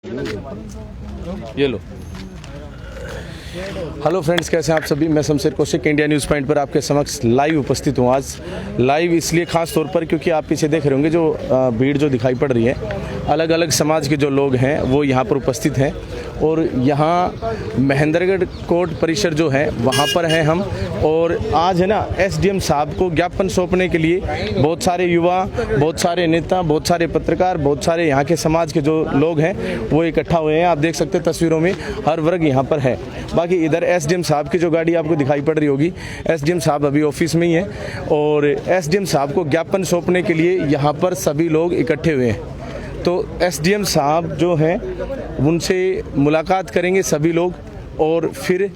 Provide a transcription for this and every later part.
ये लो। Hello friends, कैसे हैं आप सभी। मैं Shamsher Kaushik India news point पर आपके समक्ष लाइव उपस्थित हूँ। आज लाइव इसलिए खास तौर पर क्योंकि आप पीछे देख रहे होंगे जो भीड़ जो दिखाई पड़ रही है, अलग अलग समाज के जो लोग हैं वो यहाँ पर उपस्थित हैं। और यहाँ महेंद्रगढ़ कोर्ट परिसर जो है वहाँ पर हैं हम। और आज है ना एसडीएम साहब को ज्ञापन सौंपने के लिए बहुत सारे युवा, बहुत सारे नेता, बहुत सारे पत्रकार, बहुत सारे यहाँ के समाज के जो लोग हैं वो इकट्ठा हुए हैं। आप देख सकते हैं तस्वीरों में हर वर्ग यहाँ पर है। बाकी इधर एसडीएम साहब की जो गाड़ी आपको दिखाई पड़ रही होगी, एसडीएम साहब अभी ऑफिस में ही है और एसडीएम साहब को ज्ञापन सौंपने के लिए यहाँ पर सभी लोग इकट्ठे हुए हैं। तो एसडीएम साहब जो हैं उनसे मुलाकात करेंगे सभी लोग और फिर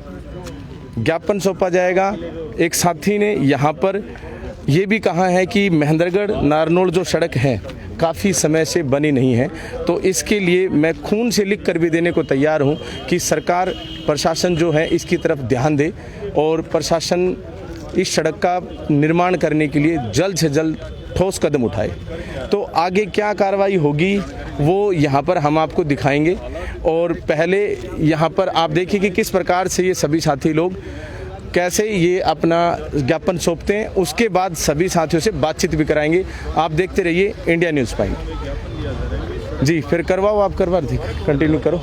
ज्ञापन सौंपा जाएगा। एक साथी ने यहाँ पर ये भी कहा है कि महेंद्रगढ़ नारनौल जो सड़क है काफ़ी समय से बनी नहीं है, तो इसके लिए मैं खून से लिख कर भी देने को तैयार हूँ कि सरकार प्रशासन जो है इसकी तरफ ध्यान दे और प्रशासन इस सड़क का निर्माण करने के लिए जल्द से जल्द ठोस कदम उठाए। तो आगे क्या कार्रवाई होगी वो यहाँ पर हम आपको दिखाएंगे। और पहले यहाँ पर आप देखिए कि किस प्रकार से ये सभी साथी लोग कैसे ये अपना ज्ञापन सौंपते हैं, उसके बाद सभी साथियों से बातचीत भी कराएंगे। आप देखते रहिए इंडिया न्यूज़ पॉइंट। जी फिर करवाओ, आप करवा रहे थे, कंटिन्यू करो।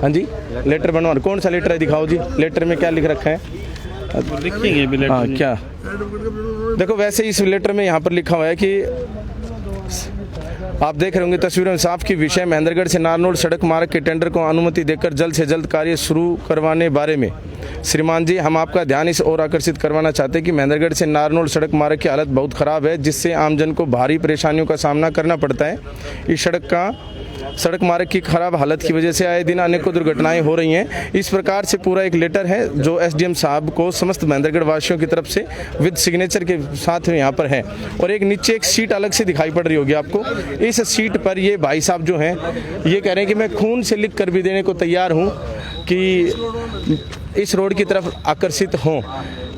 हाँ जी, लेटर बनवा रहे। कौन सा लेटर है दिखाओ जी। लेटर में क्या लिख रखा है लिखेंगे भी लेटर। हाँ क्या देखो, वैसे इस लेटर में यहाँ पर लिखा हुआ है कि आप देख रहे होंगे तस्वीरों में साफ की विषय महेंद्रगढ़ से नारनौल सड़क मार्ग के टेंडर को अनुमति देकर जल्द से जल्द कार्य शुरू करवाने बारे में श्रीमान जी हम आपका ध्यान इस ओर आकर्षित करवाना चाहते हैं कि महेंद्रगढ़ से नारनौल सड़क मार्ग की हालत बहुत ख़राब है, जिससे आमजन को भारी परेशानियों का सामना करना पड़ता है। इस सड़क मार्ग की खराब हालत की वजह से आए दिन अनेकों दुर्घटनाएं हो रही हैं। इस प्रकार से पूरा एक लेटर है जो एसडीएम साहब को समस्त महेंद्रगढ़ वासियों की तरफ से विद सिग्नेचर के साथ में यहाँ पर है। और एक नीचे एक सीट अलग से दिखाई पड़ रही होगी आपको। इस सीट पर ये भाई साहब जो हैं ये कह रहे हैं कि मैं खून से लिख कर भी देने को तैयार हूँ कि इस रोड की तरफ आकर्षित हों।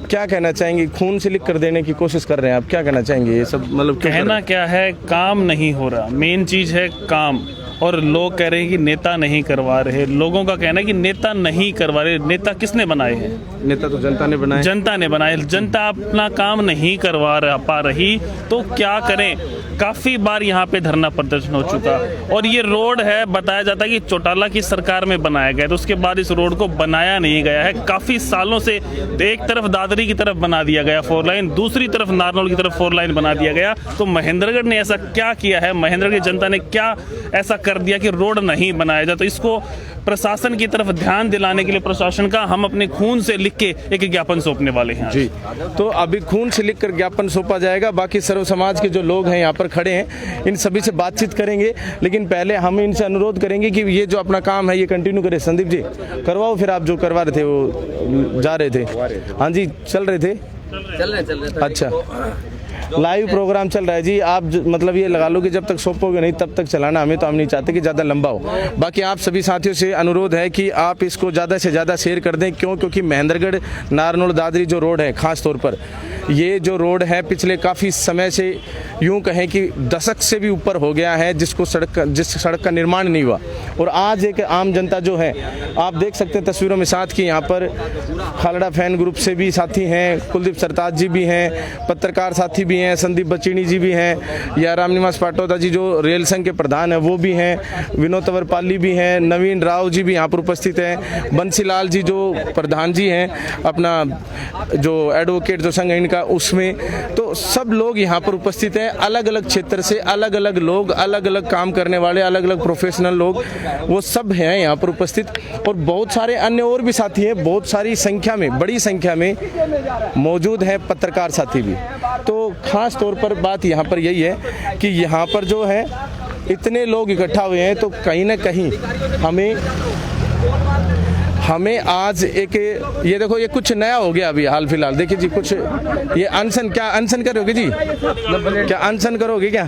क्या कहना चाहेंगे? खून से लिख कर देने की कोशिश कर रहे हैं आप, क्या कहना चाहेंगे? ये सब मतलब कहना क्या है, काम नहीं हो रहा, मेन चीज है काम। और लोग कह रहे हैं कि नेता नहीं करवा रहे। लोगों का कहना है कि नेता नहीं करवा रहे। नेता किसने बनाए हैं? नेता तो जनता ने बनाए। जनता ने बनाए। जनता अपना काम नहीं करवा पा रही तो क्या करें? काफी बार यहाँ पे धरना प्रदर्शन हो चुका और ये रोड है, बताया जाता है कि चौटाला की सरकार में बनाया गया, तो उसके बाद इस रोड को बनाया नहीं गया है। काफी सालों से एक तरफ दादरी की तरफ बना दिया गया 4 लाइन, दूसरी तरफ नारनौल की तरफ 4 लाइन बना दिया गया। तो महेंद्रगढ़ ने ऐसा क्या किया है, महेंद्रगढ़ की जनता ने क्या ऐसा कर दिया कि रोड नहीं बनाया जाए? तो इसको प्रशासन की तरफ ध्यान दिलाने के लिए प्रशासन का हम अपने खून से लिख के एक ज्ञापन सौंपने वाले हैं जी। तो अभी खून से लिखकर ज्ञापन सौंपा जाएगा। बाकी सर्व समाज के जो लोग हैं यहाँ पर खड़े हैं इन सभी से बातचीत करेंगे, लेकिन पहले हम इनसे अनुरोध करेंगे कि ये जो अपना काम है ये कंटिन्यू करें। संदीप जी करवाओ, फिर आप जो करवा रहे थे वो जा रहे थे। हाँ जी, चल रहे थे। अच्छा, लाइव प्रोग्राम चल रहा है जी। आप मतलब ये लगा लो कि जब तक सौंपोगे नहीं तब तक चलाना, हमें तो हम नहीं चाहते कि ज़्यादा लंबा हो। बाकी आप सभी साथियों से अनुरोध है कि आप इसको ज़्यादा से ज़्यादा शेयर कर दें। क्योंकि महेंद्रगढ़ नारनौल दादरी जो रोड है, ख़ास तौर पर ये जो रोड है पिछले काफ़ी समय से यूँ कहें कि दशक से भी ऊपर हो गया है जिस सड़क का निर्माण नहीं हुआ। और आज एक आम जनता जो है, आप देख सकते हैं तस्वीरों में साथ कि यहाँ पर खालड़ा फैन ग्रुप से भी साथी हैं, कुलदीप सरताज जी भी हैं, पत्रकार साथी भी हैं, संदीप बचीनी जी भी हैं, या रामनिवास पाटोदा जी जो रेल संघ के प्रधान हैं वो भी हैं, विनोद तंवरपाली भी हैं, नवीन राव जी भी यहाँ पर उपस्थित हैं, बंसीलाल जी जो प्रधान जी हैं अपना जो एडवोकेट जो संघ है इनका उसमें। तो सब लोग यहाँ पर उपस्थित हैं, अलग अलग क्षेत्र से अलग अलग लोग, अलग अलग काम करने वाले, अलग अलग प्रोफेशनल लोग, वो सब हैं यहाँ पर उपस्थित। और बहुत सारे अन्य और भी साथी हैं, बहुत सारी संख्या में, बड़ी संख्या में मौजूद हैं पत्रकार साथी भी। तो खास तौर पर बात यहाँ पर यही है कि यहाँ पर जो है इतने लोग इकट्ठा हुए हैं, तो कहीं ना कहीं हमें आज एक ये देखो ये कुछ नया हो गया अभी हाल फिलहाल। देखिए जी, कुछ ये अनशन, क्या अनशन करोगे जी? क्या अनशन करोगे क्या?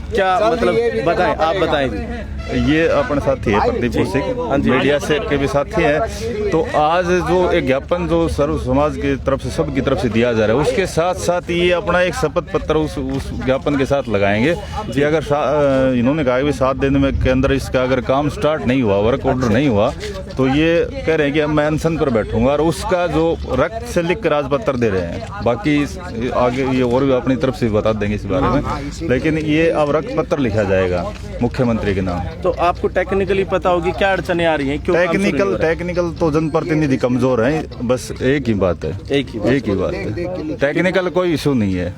क्या मतलब बताएं, आप बताएं जी। ये अपने साथी है प्रदीप कौशिक, मीडिया से के भी साथी हैं। तो आज जो एक ज्ञापन जो सर्व समाज की तरफ से, सबकी तरफ से दिया जा रहा है, उसके साथ साथ ये अपना एक शपथ पत्र उस ज्ञापन के साथ लगाएंगे कि अगर इन्होंने कहा कि 7 दिन में के अंदर इसका अगर काम स्टार्ट नहीं हुआ, वर्क ऑर्डर नहीं हुआ, तो ये कह रहे हैं कि मैं अनशन पर बैठूंगा, और उसका जो रक्त से लिख कर आज पत्र दे रहे हैं। बाकी आगे ये और भी अपनी तरफ से बता देंगे इस बारे में, लेकिन ये अब रक्त पत्र लिखा जाएगा मुख्यमंत्री के नाम। तो आपको टेक्निकली पता होगी क्या अड़चने आ रही हैं, क्यों टेक्निकल तो जनप्रतिनिधि कमजोर हैं, बस एक ही बात है, एक ही बात है, टेक्निकल कोई इशू नहीं है।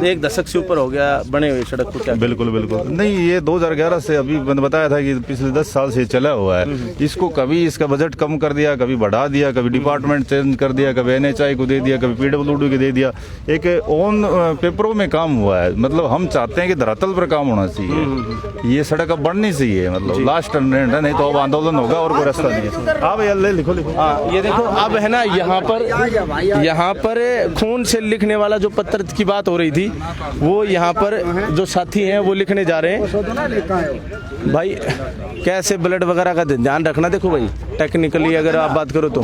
1 दशक से ऊपर हो गया बने हुए सड़क को, क्या? बिल्कुल नहीं, ये 2011 से, अभी मैंने बताया था कि पिछले 10 साल से चला हुआ है। इसको कभी इसका बजट कम कर दिया, कभी बढ़ा दिया, कभी डिपार्टमेंट चेंज कर दिया, कभी NHI को दे दिया, कभी PWD को दे दिया। एक ऑन पेपरों में काम हुआ है, मतलब हम चाहते हैं कि धरातल पर काम होना चाहिए। ये सड़क अब बढ़नी चाहिए, मतलब लास्ट स्टैंडर्ड है, नहीं तो अब आंदोलन होगा और कोई रास्ता नहीं है। हाँ भैया लिखो। हाँ, ये देखो अब है ना, यहाँ पर खून से लिखने वाला जो पत्र की बात हो रही थी, वो यहाँ पर जो साथी हैं वो लिखने जा रहे हैं। भाई कैसे ब्लड वगैरह का ध्यान रखना, देखो भाई टेक्निकली अगर आप बात करो तो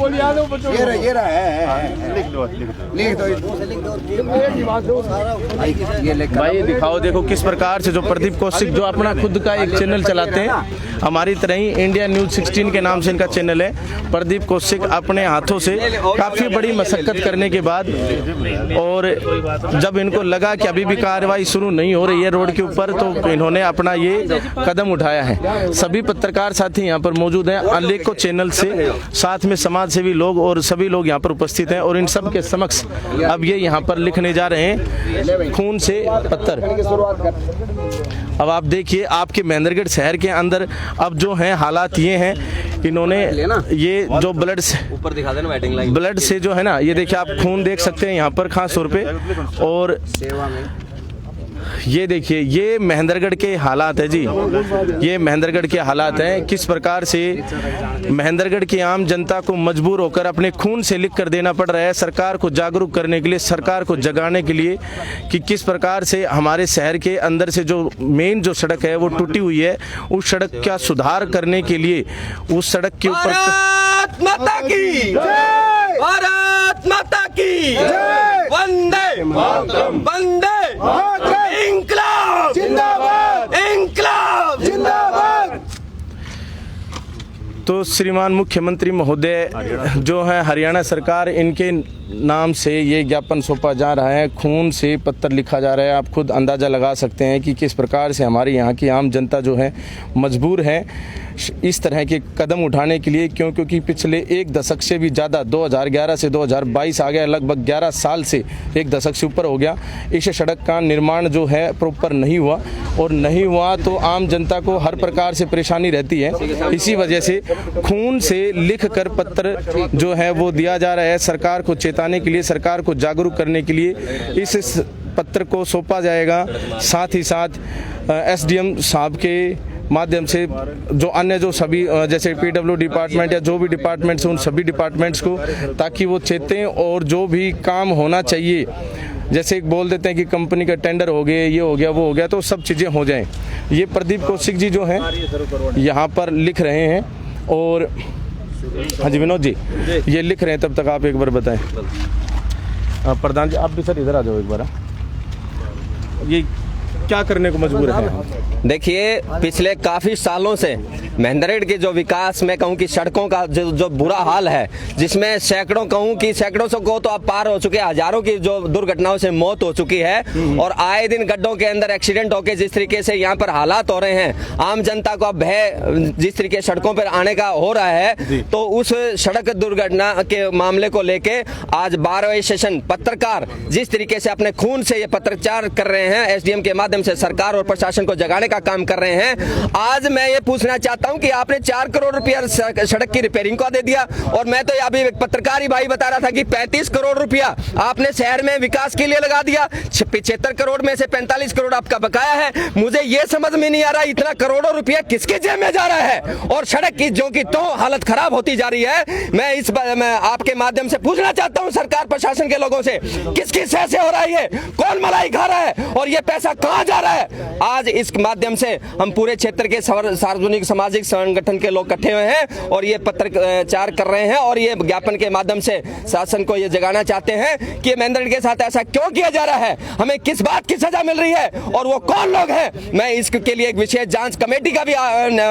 भाई दिखाओ, देखो किस प्रकार से जो प्रदीप कौशिक जो अपना खुद का एक चैनल चलाते हैं, हमारी तरह ही इंडिया न्यूज 16 के नाम से इनका चैनल है। प्रदीप कौशिक अपने हाथों से काफी बड़ी मशक्कत करने के बाद, और जब इनको लगा कि अभी भी कार्रवाई शुरू नहीं हो रही है रोड के ऊपर, तो इन्होंने अपना ये कदम उठाया है। सभी पत्रकार साथी यहाँ पर मौजूद हैं, अनेकों चैनल से, साथ में समाज सेवी लोग और सभी लोग यहाँ पर उपस्थित हैं, और इन सब के समक्ष अब ये यहाँ पर लिखने जा रहे हैं खून से पत्थर। अब आप देखिए आपके महेंद्रगढ़ शहर के अंदर अब जो हैं हालात ये हैं, इन्होंने ये जो ब्लड से ऊपर दिखा देना, वेटिंग लाइन ब्लड से जो है ना, ये देखिए आप खून देख सकते हैं यहाँ पर खास तौर पे, और ये देखिए ये महेंद्रगढ़ के हालात है जी, ये महेंद्रगढ़ के हालात हैं। किस प्रकार से महेंद्रगढ़ की आम जनता को मजबूर होकर अपने खून से लिख कर देना पड़ रहा है सरकार को जागरूक करने के लिए, सरकार को जगाने के लिए, कि किस प्रकार से हमारे शहर के अंदर से जो मेन जो सड़क है वो टूटी हुई है, उस सड़क का सुधार करने के लिए उस सड़क के ऊपर भारत माता की जय, भारत माता की जय, वंदे मातरम, वंदे इंकलाब जिंदाबाद, इंकलाब जिंदाबाद। तो श्रीमान मुख्यमंत्री महोदय जो है हरियाणा सरकार, इनके नाम से ये ज्ञापन सौंपा जा रहा है, खून से पत्र लिखा जा रहा है। आप खुद अंदाज़ा लगा सकते हैं कि किस प्रकार से हमारे यहाँ की आम जनता जो है मजबूर है इस तरह के कदम उठाने के लिए, क्योंकि पिछले 1 दशक से भी ज़्यादा 2011 से 2022 आ गया, लगभग 11 साल से 1 दशक से ऊपर हो गया, इस सड़क का निर्माण जो है प्रॉपर नहीं हुआ, और नहीं हुआ तो आम जनता को हर प्रकार से परेशानी रहती है। इसी वजह से खून से लिख कर पत्र जो है वो दिया जा रहा है सरकार को चेताने के लिए, सरकार को जागरूक करने के लिए इस पत्र को सौंपा जाएगा। साथ ही साथ SDM साहब के माध्यम से जो अन्य जो सभी जैसे PW डिपार्टमेंट या जो भी डिपार्टमेंट्स हैं उन सभी डिपार्टमेंट्स को, ताकि वो चेतें और जो भी काम होना चाहिए, जैसे बोल देते हैं कि कंपनी का टेंडर हो गए, ये हो गया, वो हो गया, तो सब चीज़ें हो जाएं। ये प्रदीप कौशिक जी जो हैं यहाँ पर लिख रहे हैं, और हाँ जी विनोद जी ये लिख रहे हैं, तब तक आप एक बार बताएं। प्रधान जी आप भी सर इधर आ जाओ एक बार। ये क्या करने को मजबूर है? देखिए पिछले काफी सालों से महेंद्रगढ़ के जो विकास, मैं कहूँ कि सड़कों का जो बुरा हाल है, जिसमें सैकड़ों कहूँ कि सैकड़ों से को तो अब पार हो चुके, हजारों की जो दुर्घटनाओं से मौत हो चुकी है, और आए दिन गड्ढों के अंदर एक्सीडेंट होके जिस तरीके से यहाँ पर हालात हो रहे हैं, आम जनता को अब भय जिस तरीके सड़कों पर आने का हो रहा है, तो उस सड़क दुर्घटना के मामले को लेके आज 12वें सेशन पत्रकार जिस तरीके से अपने खून से ये पत्रचार कर रहे हैं, SDM के माध्यम से सरकार और प्रशासन को जगाने का काम कर रहे हैं। आज मैं ये पूछना चाहता हूं कि आपने 4 करोड़ रुपया सड़क की रिपेयरिंग को दे दिया, और मैं तो अभी एक पत्रकारी भाई बता रहा था कि 35 करोड़ रुपया आपने शहर में विकास के लिए लगा दिया, 75 करोड़ में से 45 करोड़ आपका बकाया है। मुझे ये समझ में नहीं आ रहा इतना करोड़ों रुपया किसके जेब में जा रहा है, और सड़क की जो की तो हालत खराब होती जा रही है। मैं आपके माध्यम से पूछना चाहता हूँ सरकार प्रशासन के लोगों से, किसकी सह से हो रहा है, ये कौन मलाई खा रहा है, और ये पैसा कहाँ जा रहा है। आज इस माध्यम से हम पूरे क्षेत्र के सार्वजनिक सामाजिक सामाजिक संगठन के लोग इकट्ठे हुए हैं और ये पत्रचार कर रहे हैं और ये ज्ञापन के माध्यम से शासन को ये जगाना चाहते हैं कि महेंद्रगढ़ के साथ ऐसा क्यों किया जा रहा है, हमें किस बात की सजा मिल रही है और वो कौन लोग हैं। मैं इसके लिए एक विशेष जांच कमेटी का भी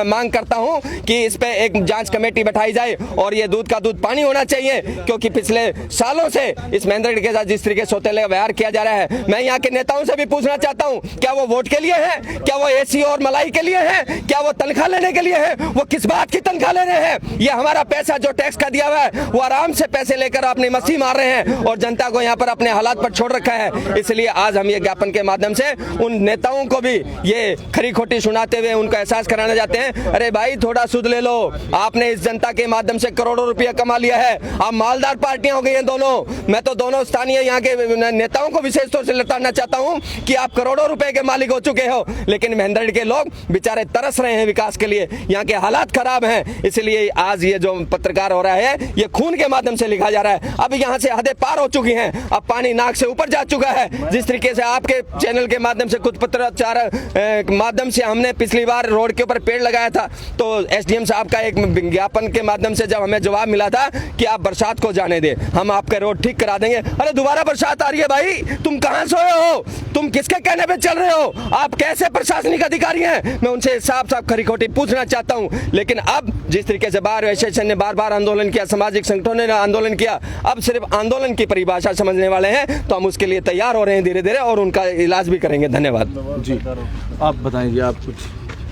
मांग करता हूं कि इस पे एक जांच कमेटी बैठाई जाए और ये दूध का दूध पानी होना चाहिए, क्योंकि पिछले सालों से इस महेंद्रगढ़ के साथ जिस तरीके से सौतेले का व्यवहार किया जा रहा है। मैं यहाँ के नेताओं से भी पूछना चाहता हूँ, क्या वो वोट के लिए है, क्या वो एसी और मलाई के लिए है, क्या वो तनख्वाह लेने के लिए है, वो किस बात की तनख्वाह ले रहे हैं। ये हमारा पैसा जो टैक्स का दिया हुआ है वो आराम से पैसे लेकर अपनी मस्ती मार रहे हैं और जनता को यहाँ पर अपने हालात पर छोड़ रखा है। इसलिए आज हम ये ज्ञापन के माध्यम से उन नेताओं को भी ये खरी खोटी सुनाते हुए उनका एहसास कराना चाहते हैं, अरे भाई थोड़ा सुध ले लो, आपने इस जनता के माध्यम से करोड़ों रुपया कमा लिया है, आप मालदार पार्टियां हो गई हैं दोनों। मैं तो दोनों स्थानीय यहाँ के नेताओं को विशेष तौर से लताड़ना चाहता हूँ कि आप करोड़ों रुपए के मालिक हो चुके हो, लेकिन महेंद्रगढ़ के लोग बेचारे तरस रहे हैं विकास के लिए, यहाँ के हालात खराब हैं। इसलिए आज ये जो पत्रकार हो रहा है ये खून के माध्यम से लिखा जा रहा है। अब यहाँ से हदें पार हो चुकी हैं, अब पानी नाक से ऊपर जा चुका है। जिस तरीके से आपके चैनल के माध्यम से कुछ पत्रचार माध्यम से हमने पिछली बार रोड के ऊपर पेड़ लगाया था, तो एसडीएम साहब का एक विज्ञापन के माध्यम से जब हमें जवाब मिला था कि आप बरसात को जाने दे, हम आपका रोड ठीक करा देंगे। अरे दोबारा बरसात आ रही है भाई, तुम कहां सोए हो, तुम किसके कहने पे चल रहे हो, आप कैसे प्रशासनिक अधिकारी हैं। मैं उनसे साफ साफ खरी खोटी पूछना चाहता हूं। लेकिन अब जिस तरीके से बार एसोसिएशन ने बार आंदोलन किया, सामाजिक संगठनों ने आंदोलन किया, अब सिर्फ आंदोलन की परिभाषा समझने वाले हैं, तो हम उसके लिए तैयार हो रहे हैं धीरे धीरे और उनका इलाज भी करेंगे। धन्यवाद जी। आप बताएंगे आप कुछ।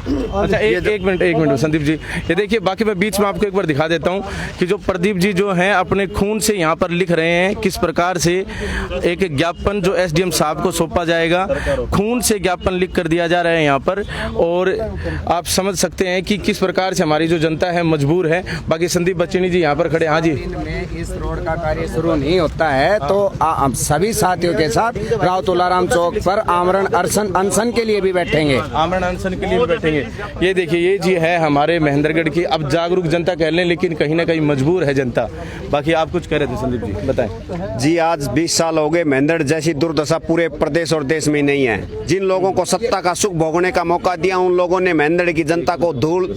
अच्छा एक मिनट संदीप जी, ये देखिए, बाकी मैं बीच में आपको एक बार दिखा देता हूँ कि जो प्रदीप जी जो हैं अपने खून से यहाँ पर लिख रहे हैं किस प्रकार से एक ज्ञापन जो एसडीएम साहब को सौंपा जाएगा, खून से ज्ञापन लिख कर दिया जा रहा है यहाँ पर, और आप समझ सकते हैं कि किस प्रकार से हमारी जो जनता है मजबूर है। बाकी संदीप बच्चनी जी यहाँ पर खड़े। हाँ जी, इस रोड का कार्य शुरू नहीं होता है तो हम सभी साथियों के साथ राव तुलाराम चौक पर आमरण अनशन के लिए भी बैठेंगे। आमरण अनशन के लिए भी बैठेंगे। ये देखिए, ये जी है हमारे महेंद्रगढ़ की, अब जागरूक जनता कह लें, लेकिन कहीं ना कहीं मजबूर है जनता। बाकी आप कुछ कह रहे थे संदीप जी, बताएं। जी, आज 20 साल हो गए, महेंद्रगढ़ जैसी दुर्दशा पूरे प्रदेश और देश में नहीं है। जिन लोगों को सत्ता का सुख भोगने का मौका दिया, उन लोगों ने महेंद्रगढ़ की जनता को धूल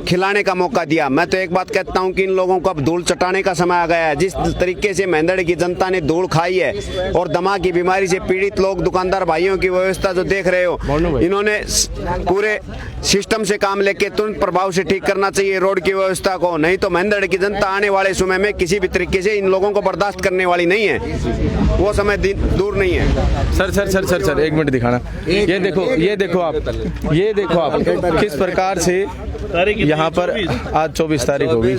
खिलाने का मौका दिया। मैं तो एक बात कहता हूं कि इन लोगों को अब धूल चटाने का समय आ गया है। जिस तरीके से महेंद्रगढ़ की जनता ने धूल खाई है और दमा की बीमारी से पीड़ित लोग, दुकानदार भाइयों की व्यवस्था जो देख रहे हो, इन्होंने पूरे सिस्टम से काम लेके तुरंत प्रभाव से ठीक करना चाहिए रोड की व्यवस्था को, नहीं तो महेंद्रगढ़ की जनता आने वाले समय में किसी भी तरीके से इन लोगों को बर्दाश्त करने वाली नहीं है। वो समय दूर नहीं है। सर एक मिनट दिखाना। ये देखो आप किस प्रकार से यहाँ पर आज 24 तारीख होगी,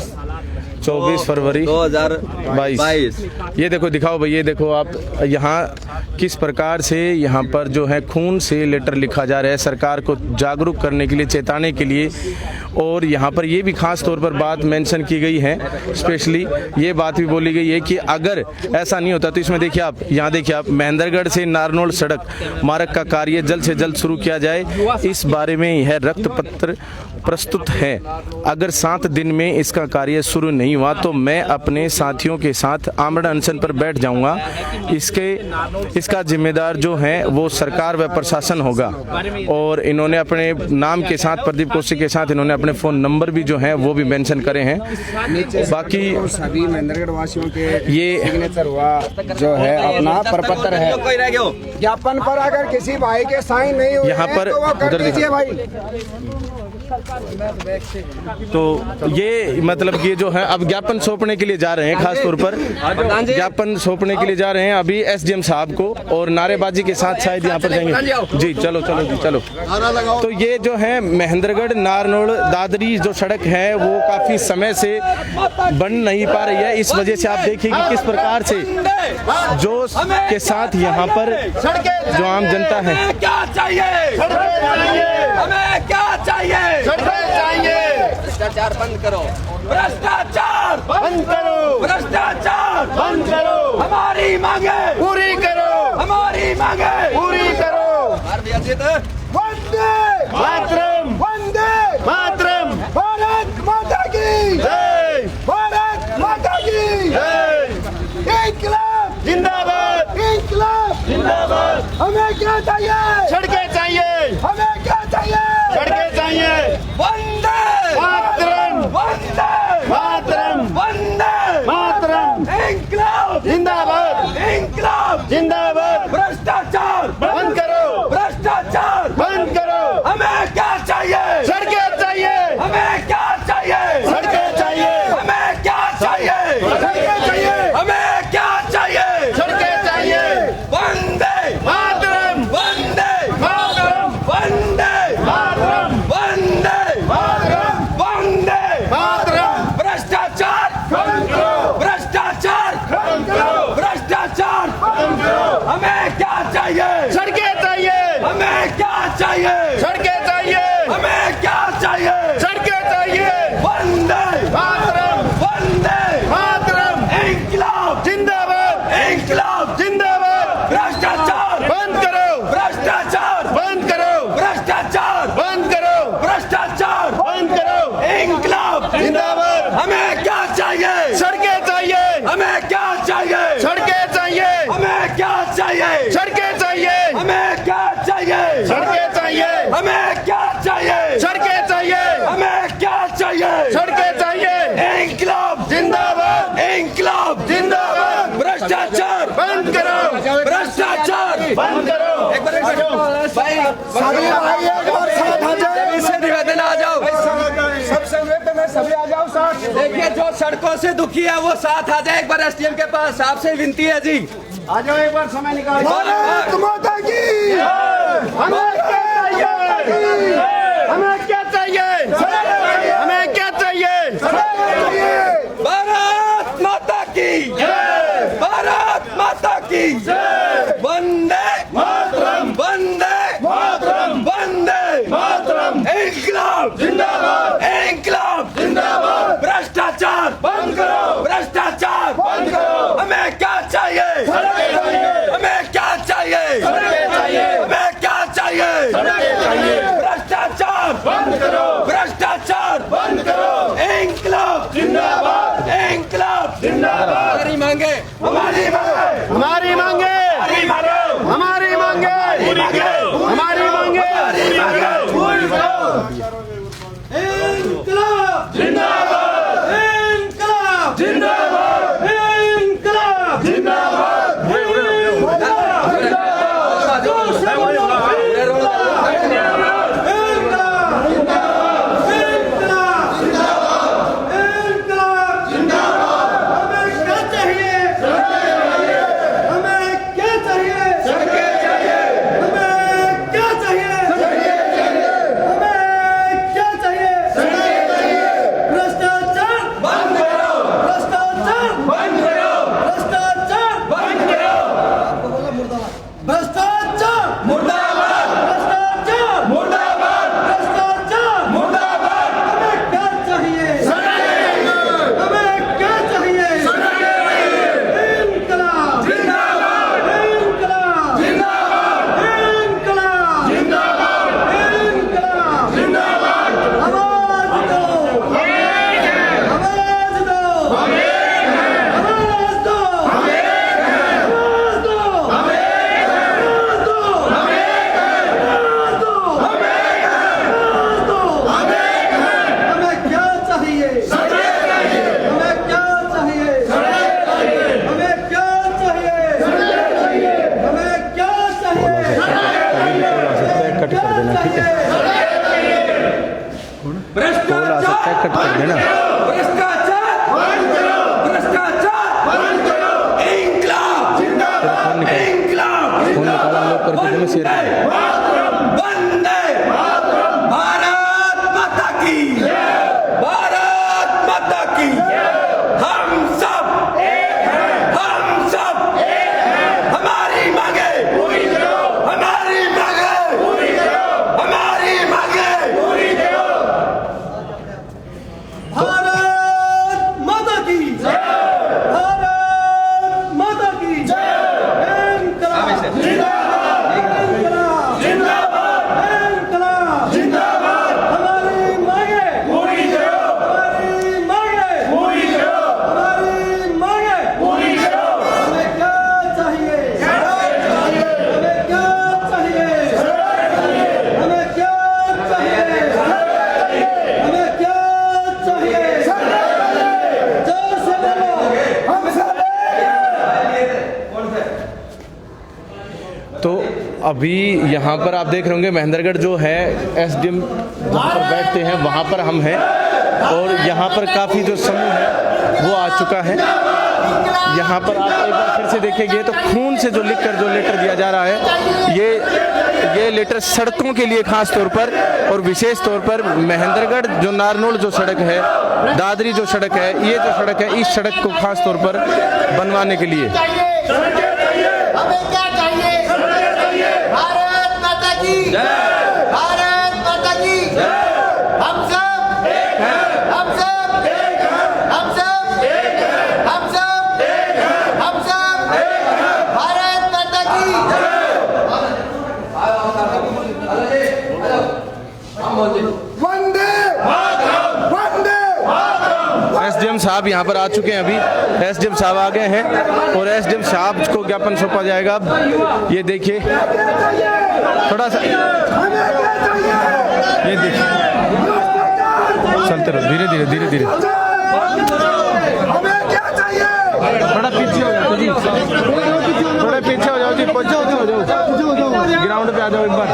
24 फरवरी 2022। ये देखो, दिखाओ भाई, ये देखो आप यहाँ किस प्रकार से यहाँ पर जो है खून से लेटर लिखा जा रहा है सरकार को जागरूक करने के लिए, चेताने के लिए। और यहाँ पर ये भी खास तौर पर बात मेंशन की गई है, स्पेशली ये बात भी बोली गई है कि अगर ऐसा नहीं होता तो इसमें देखिए आप, यहाँ देखिए आप, महेंद्रगढ़ से नारनौल सड़क मार्ग का कार्य जल्द से जल्द शुरू किया जाए, इस बारे में यह रक्त पत्र प्रस्तुत है। अगर 7 दिन में इसका कार्य शुरू नहीं हुआ तो मैं अपने साथियों के साथ आमरण अनशन पर बैठ जाऊंगा। इसका जिम्मेदार जो है वो सरकार व प्रशासन होगा। और इन्होंने अपने नाम के साथ, प्रदीप कौशिक के साथ, इन्होंने अपने फ़ोन नंबर भी जो हैं वो भी मेंशन करे हैं। बाकी सभी महेंद्रगढ़ वासियों के ये सिग्नेचर हुआ जो है अपना प्रपत्र है ज्ञापन पर, अगर किसी भाई के साइन नहीं हुए यहाँ पर तो वो कर दीजिए भाई। तो ये मतलब ये जो है अब ज्ञापन सौंपने के लिए जा रहे हैं, खास तौर पर ज्ञापन सौंपने के लिए जा रहे हैं अभी एसडीएम साहब को, और नारेबाजी के साथ शायद यहाँ पर जाएंगे जी। चलो। तो ये जो है महेंद्रगढ़ नारनौल दादरी जो सड़क है वो काफी समय से बन नहीं पा रही है। इस वजह से आप देखिए कि किस प्रकार से जोश के साथ यहाँ पर जो आम जनता है, भ्रष्टाचार बंद करो, भ्रष्टाचार बंद करो, भ्रष्टाचार बंद करो, हमारी मांगे पूरी करो, हमारी मांगे पूरी करो। वंदे मातरम, वंदे मातरम, भारत माता की जय, भारत माता की जय, इंकलाब जिंदाबाद, इंकलाब जिंदाबाद। हमें क्या चाहिए? सड़कें चाहिए, हमें क्या चाहिए? सड़कें चाहिए। वंदे चाहिए? सड़कें चाहिए, हमें क्या चाहिए? सड़कें चाहिए, हमें क्या चाहिए? सड़कें चाहिए, हमें क्या चाहिए? सड़कें चाहिए। इंकलाब जिंदाबाद, इंकलाब जिंदाबाद। भ्रष्टाचार बंद करो, भ्रष्टाचार बंद करो। भाई सभी भाई एक बार साथ आ जाओ, से निवेदन आ जाओ। सबसे निवेदन है सभी आ जाओ साथ। देखिए जो सड़कों से दुखी है वो साथ आ जाए एक बार एसडीएम के पास। आपसे विनती है जी, आ जाओ एक बार समय निकालो। भारत माता की, हमें क्या चाहिए? हमें क्या चाहिए? हमें क्या चाहिए? भारत माता की, भारत माता की, वंदे मातरम, वंदे मातरम, वंदे मातरम। इंकलाब जिंदाबाद, इंकलाब जिंदाबाद। भ्रष्टाचार बंद करो, भ्रष्टाचार बंद करो। हमें क्या चाहिए? सड़कें चाहिए, हमें क्या चाहिए? सड़कें चाहिए, हमें क्या चाहिए? सड़कें चाहिए। भ्रष्टाचार बंद करो, भ्रष्टाचार बंद करो। इंकलाब जिंदाबाद, इंकलाब जिंदाबाद। हमारी मांगे, हमारी मांगे, हमारी मांगे, हमारी मांगे, हमारी मांगे, पूरी करो, हमारी मांगे, हमारी मांगे पूरी करो। इंकलाब जिंदाबाद, इंकलाब जिंदाबाद, इंकलाब जिंदाबाद। कट कर देना। भ्रष्टाचार इंकलाब इंकलाब फोन निकाला हम लोग करके तुम्हें शेयर करें। वंदे भारत माता की, भारत माता की। हम सब हमारी मांगे पूरी करो, हमारी मांगे पूरी करो, हमारी मांगे पूरी करो। भारत माता की जय, भारत माता की जय। तो अभी यहाँ पर आप देख रहे होंगे महेंद्रगढ़ जो है एसडीएम जहाँ पर बैठते हैं वहाँ पर हम हैं और यहाँ पर काफ़ी जो समूह है वो आ चुका है। यहाँ पर आप एक बार फिर से देखेंगे तो खून से जो लिखकर जो लेटर दिया जा रहा है ये लेटर सड़कों के लिए खास तौर पर और विशेष तौर पर महेंद्रगढ़ जो नारनौल जो सड़क है, दादरी जो सड़क है, ये जो सड़क है, इस सड़क को खास तौर पर बनवाने के लिए। हमें क्या चाहिए? भारत माता की जय, भारत माता की जय। हम सब एक हैं, हम सब एक हैं, हम सब एक हैं, हम सब एक हैं, हम सब एक हैं। भारत माता की जय। वंदे मातरम, वंदे मातरम। एसडीएम साहब यहाँ पर आ चुके हैं, अभी एसडीएम साहब आ गए हैं और एसडीएम साहब को ज्ञापन सौंपा जाएगा। अब ये देखिए थोड़ा सा, ये देखिए चलते रहो, धीरे धीरे धीरे धीरे, थोड़ा पीछे हो जाओ जी, थोड़ा पीछे हो जाओ जी, ग्राउंड पे आ जाओ एक बार।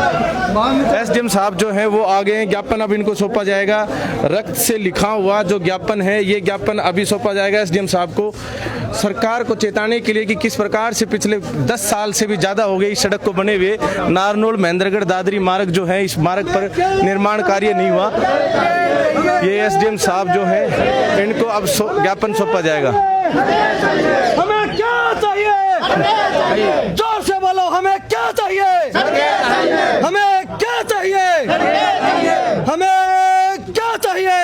एसडीएम साहब जो हैं वो आ गए हैं, ज्ञापन अब इनको सौंपा जाएगा। रक्त से लिखा हुआ जो ज्ञापन है, ये ज्ञापन अभी सौंपा जाएगा एसडीएम साहब को, सरकार को चेताने के लिए कि किस प्रकार से पिछले 10 साल से भी ज़्यादा हो गई इस सड़क को बने हुए नारनौल महेंद्रगढ़ दादरी मार्ग जो है, इस मार्ग पर निर्माण कार्य नहीं हुआ। ये एसडीएम साहब जो है इनको अब ज्ञापन सौंपा जाएगा। हमें क्या चाहिए? जोर से बोलो, हमें क्या चाहिए? हमें क्या चाहिए? हमें क्या चाहिए?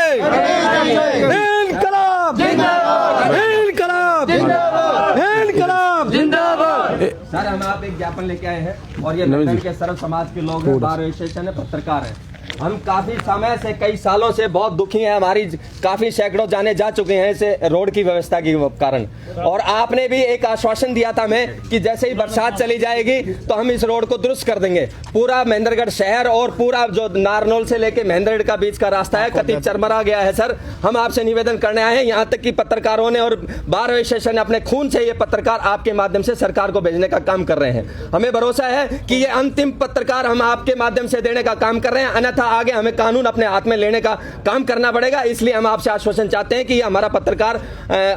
इनकलाब इनकलाब इनकलाब जिंदाबाद। सर हम आप एक ज्ञापन लेके आए हैं और ये लंदन के सर्व समाज के लोग हैं, बार एसोसिएशन है, पत्रकार है। हम काफी समय से, कई सालों से बहुत दुखी हैं, हमारी काफी सैकड़ों जाने जा चुके हैं इस रोड की व्यवस्था के कारण। और आपने भी एक आश्वासन दिया था हमें कि जैसे ही बरसात चली जाएगी तो हम इस रोड को दुरुस्त कर देंगे। पूरा महेंद्रगढ़ शहर और पूरा जो नारनौल से लेके महेंद्रगढ़ का बीच का रास्ता है कति चरमरा गया है। सर हम आपसे निवेदन करने आए हैं, यहाँ तक कि पत्रकारों ने और बार एसोसिएशन ने अपने खून से ये पत्रकार आपके माध्यम से सरकार को भेजने का काम कर रहे हैं। हमें भरोसा है कि ये अंतिम पत्रकार हम आपके माध्यम से देने का काम कर रहे हैं, अन्यथा आगे हमें कानून अपने हाथ में लेने का काम करना पड़ेगा। इसलिए हम आपसे आश्वासन चाहते हैं कि ये हमारा पत्रकार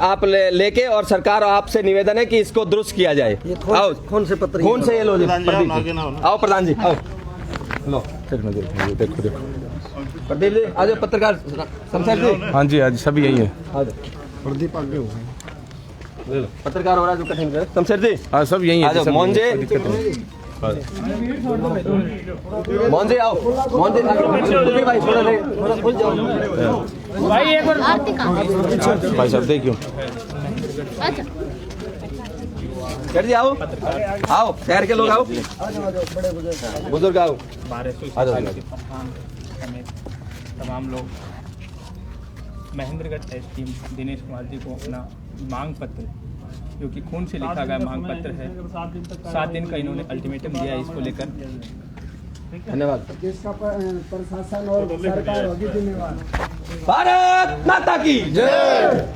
आप लेके और सरकार आपसे निवेदन है कि इसको दुरुस्त किया जाए। आओ कौन से पत्र, कौन से ये लो जी, आओ प्रधान जी, आओ लो, देखो देखो प्रदीप जी आज पत्रकार शमशेर जी। हाँ जी, आज सभी यही है, प्रदीप आगे हो पत्रकार हो रहा है जो कठिन है। शमशेर जी हाँ सब यही है। मोहन जी, मोहन जी आओ, मोहन जी भाई थोड़ा भाई एक बार भाई साहब देखियो, अच्छा जी आओ आओ, शहर के लोग आओ, बुजुर्ग आओ, तमाम लोग महेंद्रगढ़ एस टीम दिनेश कुमार जी को अपना मांग पत्र, जो कि खून से लिखा गया मांग पत्र है, 7 दिन का इन्होंने अल्टीमेटम दिया है इसको लेकर। धन्यवाद। जिसका प्रशासन और सरकार होगी जिम्मेवार। भारत माता की जय।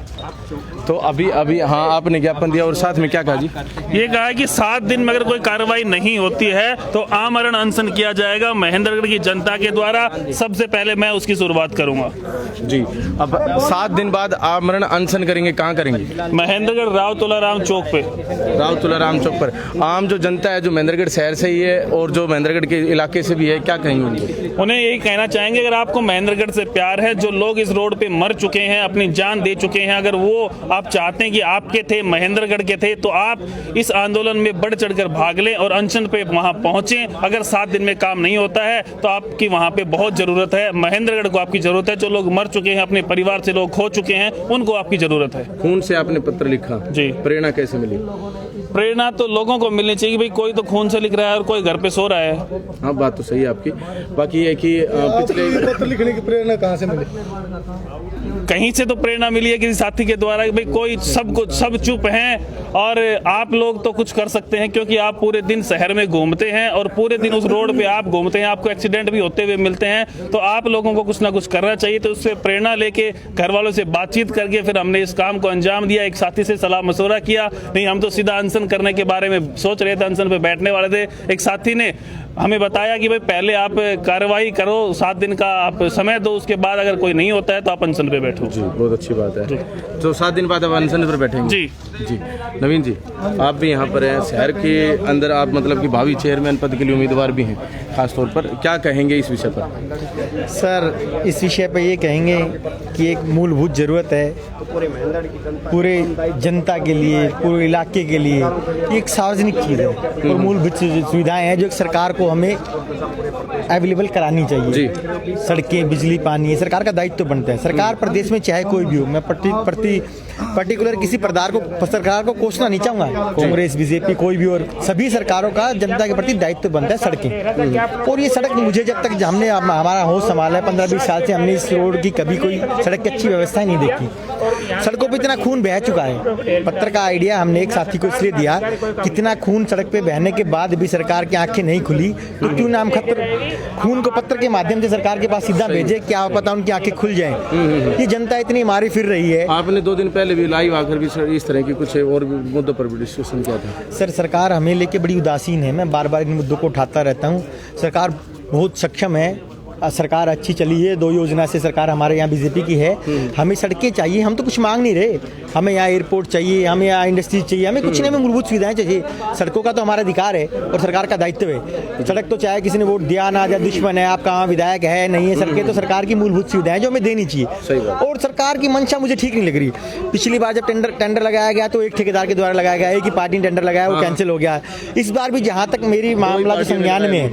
तो अभी हाँ आपने ज्ञापन दिया और साथ में क्या कहा जी? ये कहा है कि 7 दिन में अगर कोई कार्रवाई नहीं होती है तो आमरण अनशन किया जाएगा महेंद्रगढ़ की जनता के द्वारा। सबसे पहले मैं उसकी शुरुआत करूंगा जी। अब 7 दिन बाद आमरण अनशन करेंगे, कहाँ करेंगे? महेंद्रगढ़ राव तुलाराम चौक पे, राव तुलाराम चौक पर। आम जो जनता है जो महेंद्रगढ़ शहर से ही है और जो महेंद्रगढ़ के इलाके से भी है, क्या कहेंगे उनको? उन्हें यही कहना चाहेंगे अगर आपको महेंद्रगढ़ से प्यार है, जो लोग इस रोड पे मर चुके हैं, अपनी जान दे चुके हैं, अगर वो आप चाहते हैं कि आपके थे, महेंद्रगढ़ के थे, तो आप इस आंदोलन में बढ़ चढ़कर भाग लें और अनशन पे वहां पहुंचें। अगर 7 दिन में काम नहीं होता है तो आपकी वहां पे बहुत जरूरत है, महेंद्रगढ़ को आपकी जरूरत है। जो लोग मर चुके हैं, अपने परिवार से लोग खो चुके हैं, उनको आपकी जरूरत है। खून से आपने पत्र लिखा जी, प्रेरणा कैसे मिली? प्रेरणा तो लोगों को मिलनी चाहिए, भाई कोई तो खून से लिख रहा है और कोई घर पे सो रहा है। हाँ बात तो सही है आपकी। बाकी ये कि पिछले पत्र लिखने की प्रेरणा कहाँ से मिली? कहीं से तो प्रेरणा मिली है किसी साथी के द्वारा, भाई कोई सब चुप हैं और आप लोग तो कुछ कर सकते हैं, क्योंकि आप पूरे दिन शहर में घूमते हैं और पूरे दिन उस रोड पे आप घूमते हैं, आपको एक्सीडेंट भी होते हुए मिलते हैं, तो आप लोगों को कुछ ना कुछ करना चाहिए। तो उससे प्रेरणा लेके घर वालों से बातचीत करके फिर हमने इस काम को अंजाम दिया। एक साथी से सलाह मशवरा किया, नहीं हम तो सीधा अनशन करने के बारे में सोच रहे थे, अनशन पे बैठने वाले थे। एक साथी ने हमें बताया कि भाई पहले आप कार्रवाई करो, 7 दिन का आप समय दो, उसके बाद अगर कोई नहीं होता है तो आप अनशन पे बैठो। जी बहुत अच्छी बात है। तो 7 दिन बाद आप अनशन पर बैठेंगे? जी जी। नवीन जी आप भी यहाँ पर हैं, शहर के अंदर आप मतलब कि भावी चेयरमैन पद के लिए उम्मीदवार भी हैं, खास तौर पर क्या कहेंगे इस विषय पर? सर इस विषय पर ये कहेंगे कि एक मूलभूत ज़रूरत है पूरे जनता के लिए, पूरे इलाके के लिए, एक सार्वजनिक चीज़ है और मूलभूत सुविधाएं हैं जो सरकार को हमें अवेलेबल करानी चाहिए। सड़कें, बिजली, पानी, सरकार का दायित्व बनता है। सरकार प्रदेश में चाहे कोई भी हो, मैं प्रति पर्टिकुलर किसी सरकार को कोसना नहीं चाहूंगा। कांग्रेस, बीजेपी, कोई भी, और सभी सरकारों का जनता के प्रति दायित्व बनता है सड़कें। और ये सड़क मुझे जब तक हमने हमारा होश संभाला है 15-20 साल से, हमने इस रोड की कभी कोई सड़क की अच्छी व्यवस्था ही नहीं देखी। सड़कों पे इतना खून बह चुका है। पत्र का आइडिया हमने एक साथी को इसलिए दिया, कितना खून सड़क पे बहने के बाद भी सरकार की आंखें नहीं खुली, तो क्यों नाम खून को पत्र के माध्यम से सरकार के पास सीधा भेजे, क्या पता उनकी आंखें खुल जाएं। ये जनता इतनी मारी फिर रही है। आपने 2 दिन पहले भी लाइव आकर भी इस तरह की कुछ और भी मुद्दों पर भी डिस्कशन किया था। सर, सरकार हमें लेके बड़ी उदासीन है। मैं बार बार इन मुद्दों को उठाता रहता हूँ। सरकार बहुत सक्षम है, सरकार अच्छी चली है। 2 योजना से सरकार हमारे यहाँ बीजेपी की है। हमें सड़कें चाहिए, हम तो कुछ मांग नहीं रहे। हमें यहाँ एयरपोर्ट चाहिए, हमें यहाँ इंडस्ट्री चाहिए, हमें कुछ नहीं, हमें मूलभूत सुविधाएं चाहिए। सड़कों का तो हमारा अधिकार है और सरकार का दायित्व है। सड़क तो चाहे किसी ने वोट दिया ना दिया, दुश्मन है आपका, वहाँ विधायक है नहीं है, सड़कें तो सरकार की मूलभूत सुविधाएं जो हमें देनी चाहिए। और सरकार की मंशा मुझे ठीक नहीं लग रही। पिछली बार जब टेंडर लगाया गया तो एक ठेकेदार के द्वारा लगाया गया, एक ही पार्टी ने टेंडर लगाया, वो कैंसिल हो गया। इस बार भी जहाँ तक मेरी मामला जो संज्ञान में है,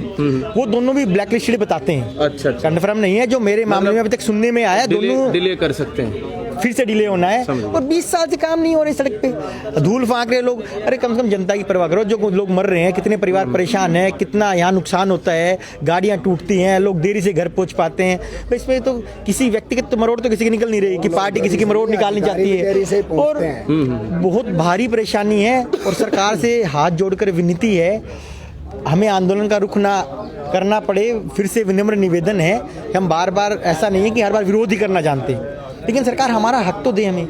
वो दोनों भी ब्लैक लिस्टेड बताते हैं। अच्छा, कन्फर्म नहीं है। जो मेरे मामले में अभी तक सुनने में आया, दोनों डिले कर सकते हैं, फिर से डिले होना है। और 20 साल से काम नहीं हो रहे सड़क पे, धूल फांक रहे लोग। अरे कम से कम जनता की परवाह करो। जो लोग मर रहे हैं, कितने परिवार परेशान हैं, कितना यहाँ नुकसान होता है, गाड़ियाँ टूटती हैं, लोग देरी से घर पहुँच पाते हैं। तो इसमें तो किसी व्यक्तिगत तो मरोड़ तो किसी की निकल नहीं रही कि पार्टी किसी की मरोड़ निकालनी चाहती है, और बहुत भारी परेशानी है। और सरकार से हाथ जोड़कर विनती है, हमें आंदोलन का रुख ना करना पड़े। फिर से विनम्र निवेदन है, हम बार बार, ऐसा नहीं है कि हर बार विरोध ही करना जानते हैं, लेकिन सरकार हमारा हक तो दे हमें।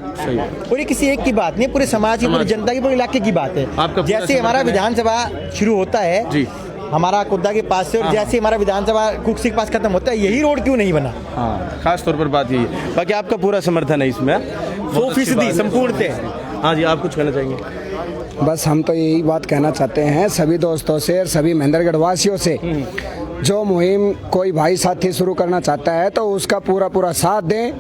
और ये किसी एक की बात नहीं, पूरे समाज की, पूरी जनता की, पूरे इलाके की बात है। जैसे हमारा विधानसभा शुरू होता है जी, हमारा कुद्दा के पास से, और जैसे हमारा विधानसभा कुक्सी के पास खत्म होता है, यही रोड क्यों नहीं बना? खास तौर पर बात यही है। बाकी आपका पूरा समर्थन है इसमें 100% संपूर्णतः। हाँ जी, आप कुछ कहना चाहेंगे? बस हम तो यही बात कहना चाहते हैं सभी दोस्तों से और सभी महेंद्रगढ़ वासियों से, जो मुहिम कोई भाई साथी शुरू करना चाहता है तो उसका पूरा साथ दें।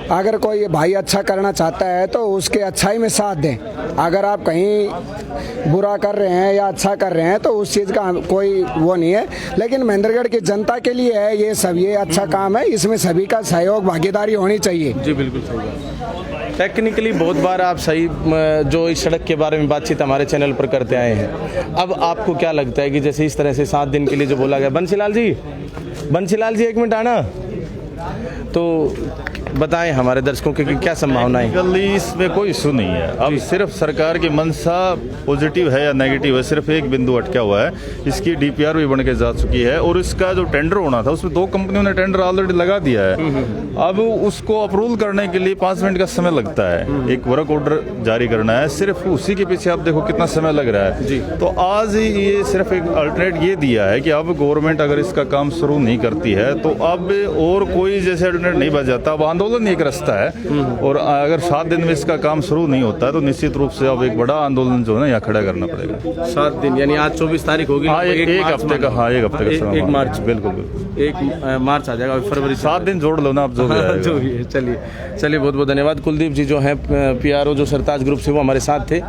अगर कोई भाई अच्छा करना चाहता है तो उसके अच्छाई में साथ दें। अगर आप कहीं बुरा कर रहे हैं या अच्छा कर रहे हैं तो उस चीज़ का कोई वो नहीं है, लेकिन महेंद्रगढ़ की जनता के लिए है ये सब, ये अच्छा काम है, इसमें सभी का सहयोग भागीदारी होनी चाहिए। जी बिल्कुल सही। टेक्निकली बहुत बार आप सही जो इस सड़क के बारे में बातचीत हमारे चैनल पर करते आए हैं। अब आपको क्या लगता है कि जैसे इस तरह से 7 दिन के लिए जो बोला गया, बंसीलाल जी 1 मिनट आना, तो बताएं हमारे दर्शकों की क्या संभावना है? इसमें कोई इशू नहीं है। अब सिर्फ सरकार की मंशा पॉजिटिव है या नेगेटिव है, सिर्फ एक बिंदु अटका हुआ है। इसकी डीपीआर भी बन के जा चुकी है और इसका जो टेंडर होना था उसमें 2 कंपनियों ने टेंडर ऑलरेडी लगा दिया है। अब उसको अप्रूवल करने के लिए 5 मिनट का समय लगता है, एक वर्क ऑर्डर जारी करना है, सिर्फ उसी के पीछे आप देखो कितना समय लग रहा है जी। तो आज ये सिर्फ एक अल्टरनेट ये दिया है कि अब गवर्नमेंट अगर इसका काम शुरू नहीं करती है तो अब और कोई जैसे अल्टरनेट नहीं बच जाता। अब आंदोलन एक रास्ता है, और अगर 7 दिन में इसका काम शुरू नहीं होता है तो निश्चित रूप से अब एक बड़ा आंदोलन जो है ना यहाँ खड़ा करना पड़ेगा। 7 दिन यानी आज 24 तारीख होगी। हाँ, एक हफ्ते का, हाँ 1 हफ्ते का, 1 मार्च, बिल्कुल 1 मार्च आ जाएगा, फरवरी 7 दिन जोड़ लो ना आप, जो भी है। चलिए बहुत बहुत धन्यवाद। कुलदीप जी जो हैं PRO जो सरताज ग्रुप से, वो हमारे साथ थे।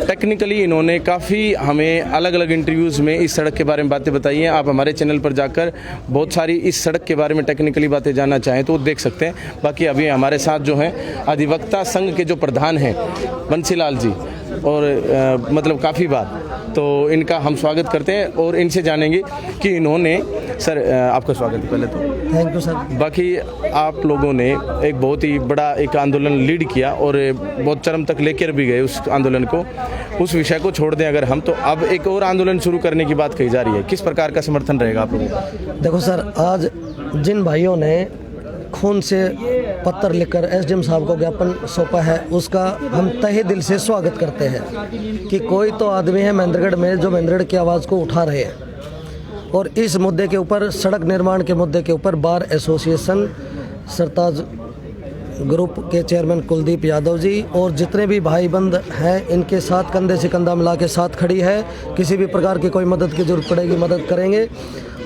टेक्निकली इन्होंने काफ़ी हमें अलग अलग इंटरव्यूज़ में इस सड़क के बारे में बातें बताई हैं। आप हमारे चैनल पर जाकर बहुत सारी इस सड़क के बारे में टेक्निकली बातें जानना चाहें तो देख सकते हैं। बाकी अभी हमारे साथ जो हैं अधिवक्ता संघ के जो प्रधान हैं बंसीलाल जी, और मतलब काफ़ी बात, तो इनका हम स्वागत करते हैं और इनसे जानेंगे कि इन्होंने, सर आपका स्वागत है पहले तो। Thank you sir. बाकी आप लोगों ने एक बहुत ही बड़ा एक आंदोलन लीड किया और बहुत चरम तक लेकर भी गए उस आंदोलन को। उस विषय को छोड़ दें अगर हम, तो अब एक और आंदोलन शुरू करने की बात कही जा रही है, किस प्रकार का समर्थन रहेगा आप लोगों का? देखो सर, आज जिन भाइयों ने खून से पत्र लिखकर SDM साहब को ज्ञापन सौंपा है, उसका हम तहे दिल से स्वागत करते हैं कि कोई तो आदमी है महेंद्रगढ़ में जो महेंद्रगढ़ की आवाज़ को उठा रहे हैं। और इस मुद्दे के ऊपर, सड़क निर्माण के मुद्दे के ऊपर, बार एसोसिएशन सरताज ग्रुप के चेयरमैन कुलदीप यादव जी और जितने भी भाई बंद हैं, इनके साथ कंधे से कंधा मिला के साथ खड़ी है। किसी भी प्रकार की कोई मदद की जरूरत पड़ेगी, मदद करेंगे,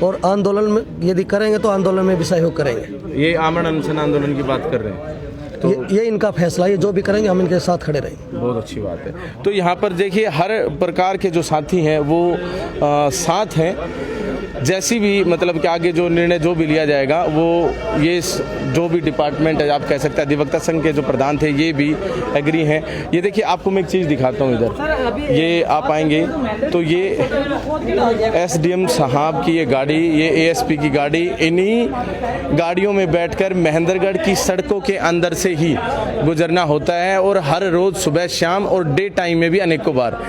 और आंदोलन में यदि करेंगे तो आंदोलन में भी सहयोग करेंगे। ये आमरण अनशन आंदोलन की बात कर रहे हैं तो ये इनका फैसला, ये जो भी करेंगे हम इनके साथ खड़े रहेंगे। बहुत अच्छी बात है। तो यहाँ पर देखिए हर प्रकार के जो साथी हैं वो साथ हैं। जैसी भी मतलब कि आगे जो निर्णय जो भी लिया जाएगा वो ये जो भी डिपार्टमेंट है, आप कह सकते हैं अधिवक्ता संघ के जो प्रधान थे ये भी एग्री हैं। ये देखिए आपको मैं एक चीज़ दिखाता हूँ इधर, ये आप आएंगे तो ये SDM साहब की ये गाड़ी, ये ASP की गाड़ी, इन्हीं गाड़ियों में बैठकर महेंद्रगढ़ की सड़कों के अंदर से ही गुजरना होता है और हर रोज़ सुबह शाम और डे टाइम में भी अनेकों बार।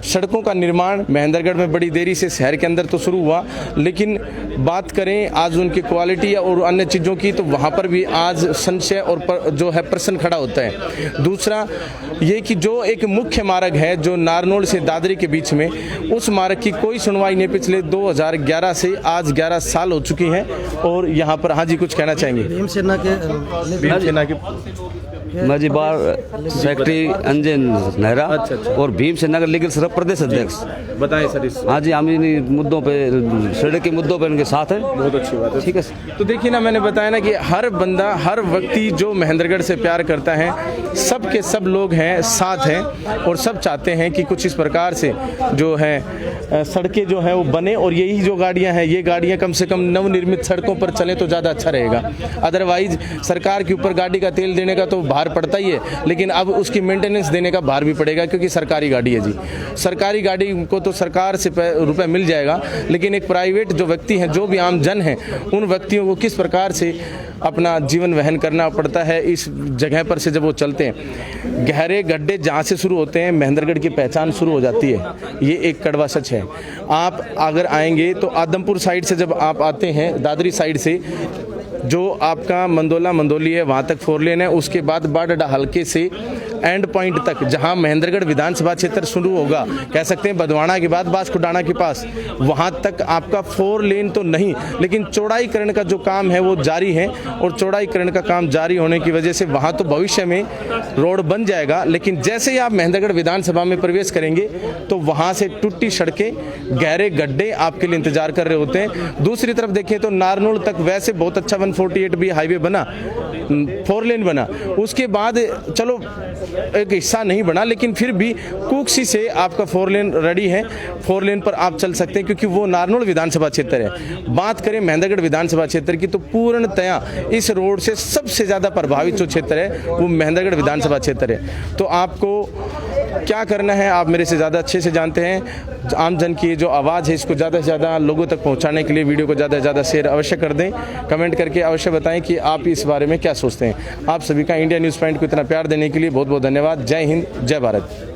सड़कों का निर्माण महेंद्रगढ़ में बड़ी देरी से शहर के अंदर तो शुरू हुआ, लेकिन बात करें आज उनकी क्वालिटी और अन्य चीज़ों की तो वहाँ पर भी आज संशय और जो है प्रश्न खड़ा होता है। दूसरा ये कि जो एक मुख्य मार्ग है जो नारनौल से दादरी के बीच में, उस मार्ग की कोई सुनवाई नहीं पिछले 2011 से आज 11 साल हो चुकी हैं। और यहाँ पर हाँ जी कुछ कहना चाहेंगे? भीमसेना के मैं बार सेक्रेटरी अंजन नेहरा और भीमसेना का लीगल सरब प्रदेश अध्यक्ष। बताएं सर इस। हाँ जी, हम इन मुद्दों पे, सड़क के मुद्दों पे उनके साथ है। बहुत अच्छी बात है। ठीक है। तो देखिए ना, मैंने बताया ना कि हर बंदा, हर व्यक्ति जो महेंद्रगढ़ से प्यार करता है, सब के सब लोग हैं, साथ हैं और सब चाहते हैं कि कुछ इस प्रकार से जो है सड़कें जो हैं वो बने और यही जो गाड़ियां हैं, ये गाड़ियां कम से कम नवनिर्मित सड़कों पर चलें तो ज़्यादा अच्छा रहेगा। अदरवाइज सरकार के ऊपर गाड़ी का तेल देने का तो भार पड़ता ही है, लेकिन अब उसकी मेंटेनेंस देने का भार भी पड़ेगा क्योंकि सरकारी गाड़ी है जी। सरकारी गाड़ी को तो सरकार से रुपए मिल जाएगा, लेकिन एक प्राइवेट जो व्यक्ति हैं, जो भी आम जन हैं, उन व्यक्तियों को किस प्रकार से अपना जीवन वहन करना पड़ता है इस जगह पर से जब वो चलते हैं। गहरे गड्ढे जहाँ से शुरू होते हैं महेंद्रगढ़ की पहचान शुरू हो जाती है, ये एक कड़वा सच है। आप अगर आएंगे तो आदमपुर साइड से जब आप आते हैं, दादरी साइड से जो आपका मंदोली है वहाँ तक 4 लेन है, उसके बाद बाडडा हल्के से एंड पॉइंट तक जहां महेंद्रगढ़ विधानसभा क्षेत्र शुरू होगा, कह सकते हैं बदवाड़ा के बाद बांसकुडाना के पास, वहां तक आपका 4 लेन तो नहीं, लेकिन चौड़ाईकरण का जो काम है वो जारी है। और चौड़ाईकरण का काम जारी होने की वजह से वहां तो भविष्य में रोड बन जाएगा, लेकिन जैसे ही आप महेंद्रगढ़ विधानसभा में प्रवेश करेंगे तो वहां से टूटी सड़कें, गहरे गड्ढे आपके लिए इंतजार कर रहे होते हैं। दूसरी तरफ देखें तो नारनौल तक वैसे बहुत अच्छा 148 भी हाईवे बना, 4 लेन बना, उसके बाद चलो एक हिस्सा नहीं बना, लेकिन फिर भी कुक्सी से आपका 4 लेन रेडी है, 4 लेन पर आप चल सकते हैं क्योंकि वो नारनौल विधानसभा क्षेत्र है। बात करें महेंद्रगढ़ विधानसभा क्षेत्र की तो पूर्णतया इस रोड से सबसे ज़्यादा प्रभावित जो क्षेत्र है वो महेंद्रगढ़ विधानसभा क्षेत्र है। तो आपको क्या करना है आप मेरे से ज़्यादा अच्छे से जानते हैं। आम जन की जो आवाज़ है इसको ज़्यादा से ज़्यादा लोगों तक पहुंचाने के लिए वीडियो को ज़्यादा से ज़्यादा शेयर अवश्य कर दें, कमेंट करके अवश्य बताएं कि आप इस बारे में क्या सोचते हैं। आप सभी का इंडिया न्यूज़ पॉइंट को इतना प्यार देने के लिए बहुत बहुत धन्यवाद। जय हिंद, जय भारत।